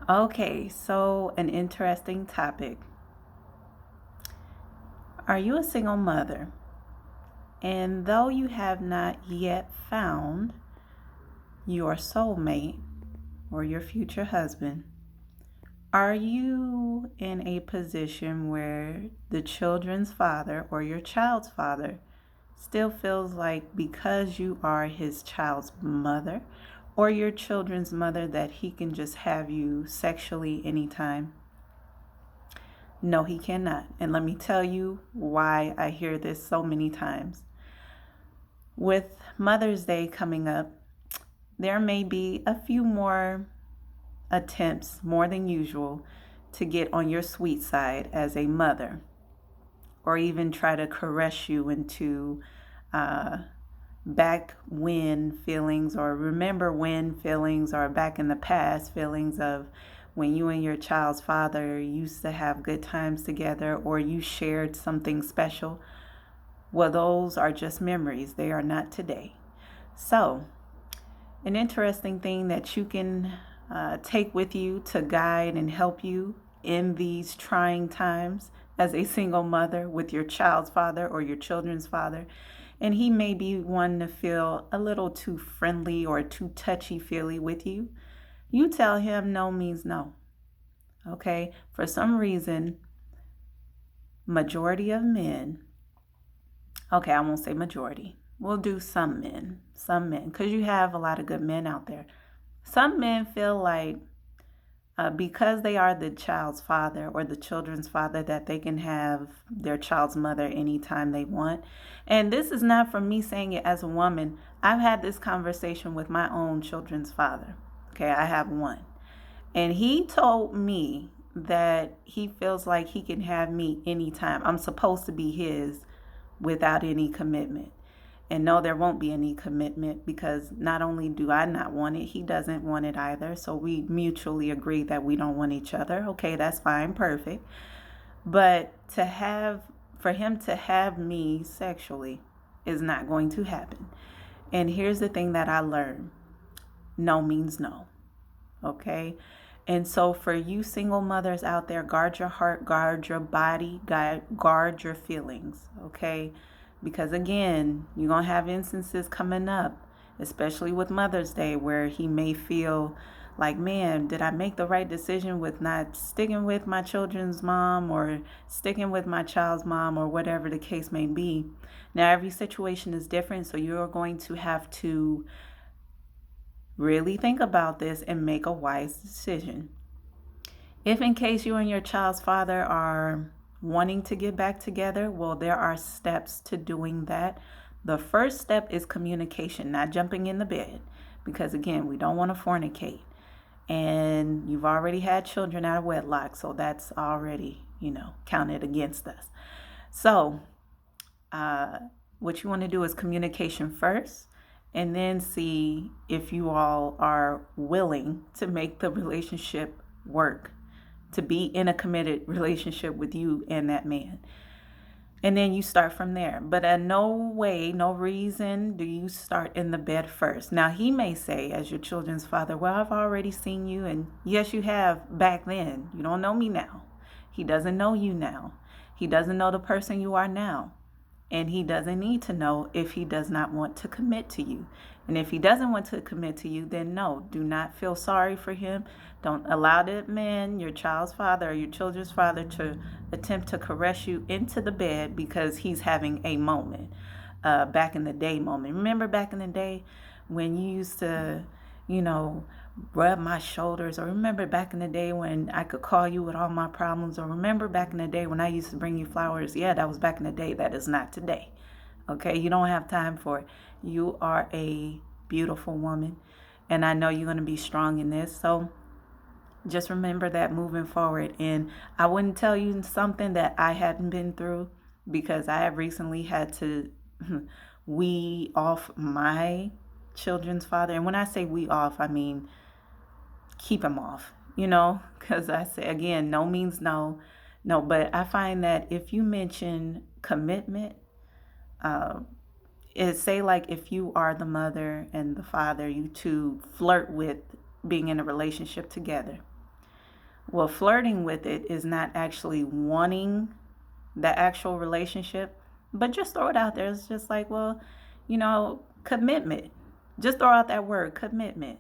Okay, so an interesting topic. Are you a single mother? And though you have not yet found your soulmate or your future husband, are you in a position where the children's father or your child's father still feels like because you are his child's mother or your children's mother that he can just have you sexually anytime? No, he cannot. And let me tell you why I hear this so many times. With Mother's Day coming up, there may be a few more attempts, more than usual, to get on your sweet side as a mother, or even try to caress you into uh, back when feelings, or remember when feelings, or back in the past feelings of when you and your child's father used to have good times together or you shared something special. Well, those are just memories, they are not today. So, an interesting thing that you can take with you to guide and help you in these trying times as a single mother with your child's father or your children's father. And he may be one to feel a little too friendly or too touchy feely with you. You tell him no means no. Okay? For some reason, majority of men, okay, I won't say majority. We'll do some men, because you have a lot of good men out there. Some men feel like because they are the child's father or the children's father, that they can have their child's mother anytime they want. And this is not from me saying it as a woman. I've had this conversation with my own children's father. Okay, I have one. And he told me that he feels like he can have me anytime. I'm supposed to be his without any commitment. And no, there won't be any commitment because not only do I not want it, he doesn't want it either. So we mutually agree that we don't want each other. Okay, that's fine, perfect. But for him to have me sexually is not going to happen. And here's the thing that I learned: no means no. Okay? And so for you single mothers out there, guard your heart, guard your body, guard your feelings. Okay? Because again, you're going to have instances coming up, especially with Mother's Day, where he may feel like, man, did I make the right decision with not sticking with my children's mom or sticking with my child's mom or whatever the case may be. Now, every situation is different, so you're going to have to really think about this and make a wise decision. If in case you and your child's father are wanting to get back together, well, there are steps to doing that. The first step is communication, not jumping in the bed, because again, we don't want to fornicate. And you've already had children out of wedlock, so that's already, counted against us. So, what you want to do is communication first, and then see if you all are willing to make the relationship work, to be in a committed relationship with you and that man. And then you start from there. But in no way, no reason do you start in the bed first. Now, he may say, as your children's father, well, I've already seen you. And yes, you have back then. You don't know me now. He doesn't know you now. He doesn't know the person you are now. And he doesn't need to know if he does not want to commit to you. And if he doesn't want to commit to you, then no, do not feel sorry for him. Don't allow that man, your child's father or your children's father, to attempt to caress you into the bed because he's having a moment, back in the day moment. Remember back in the day when you used to, you know, rub my shoulders, or remember back in the day when I could call you with all my problems, or remember back in the day when I used to bring you flowers. Yeah, that was back in the day. That is not today. Okay, you don't have time for it. You are a beautiful woman, and I know you're going to be strong in this. So just remember that moving forward. And I wouldn't tell you something that I hadn't been through, because I have recently had to wean off my children's father. And when I say we off, I mean keep him off, because I say, again, no means no. No, but I find that if you mention commitment, uh, say like if you are the mother and the father, you two flirt with being in a relationship together. Well, flirting with it is not actually wanting the actual relationship, but just throw it out there. It's just like, well, commitment. Just throw out that word, commitment,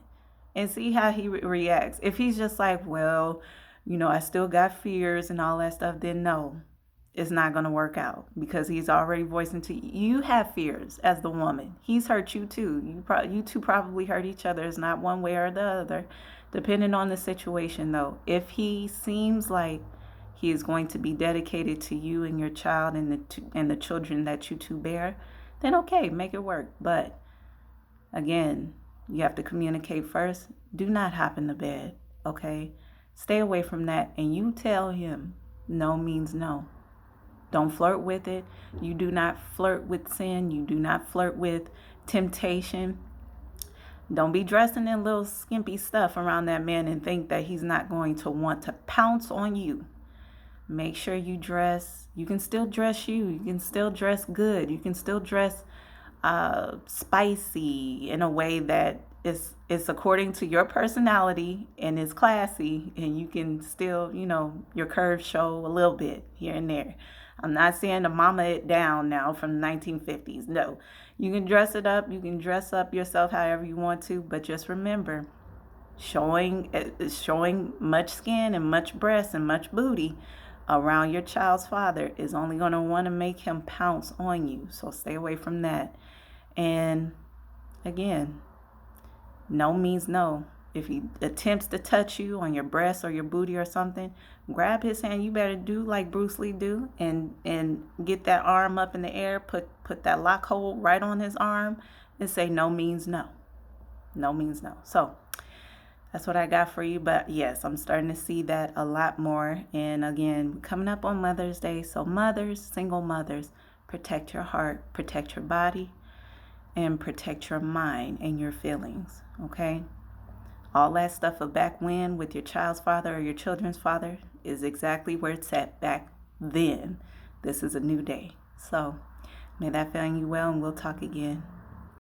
and see how he reacts. If he's just like, well, I still got fears and all that stuff, then no, it's not going to work out because he's already voicing to you. You have fears as the woman. He's hurt you too. You two probably hurt each other. It's not one way or the other, depending on the situation though. If he seems like he is going to be dedicated to you and your child and the children that you two bear, then okay, make it work. But again, you have to communicate first. Do not hop in the bed, okay? Stay away from that, and you tell him no means no. Don't flirt with it. You do not flirt with sin. You do not flirt with temptation. Don't be dressing in little skimpy stuff around that man and think that he's not going to want to pounce on you. Make sure you dress. You can still dress you. You can still dress good. You can still dress spicy in a way that is according to your personality and is classy, and you can still, your curves show a little bit here and there. I'm not saying to mama it down now from the 1950s. No, you can dress it up. You can dress up yourself however you want to, but just remember, showing much skin and much breast and much booty around your child's father is only going to want to make him pounce on you. So stay away from that. And again, no means no. If he attempts to touch you on your breast or your booty or something, grab his hand. You better do like Bruce Lee do and get that arm up in the air, put that lock hold right on his arm and say no means no. No means no. So that's what I got for you. But yes, I'm starting to see that a lot more. And again, coming up on Mother's Day. So mothers, single mothers, protect your heart, protect your body, and protect your mind and your feelings, okay? All that stuff of back when with your child's father or your children's father is exactly where it's at back then. This is a new day. So may that find you well, and we'll talk again.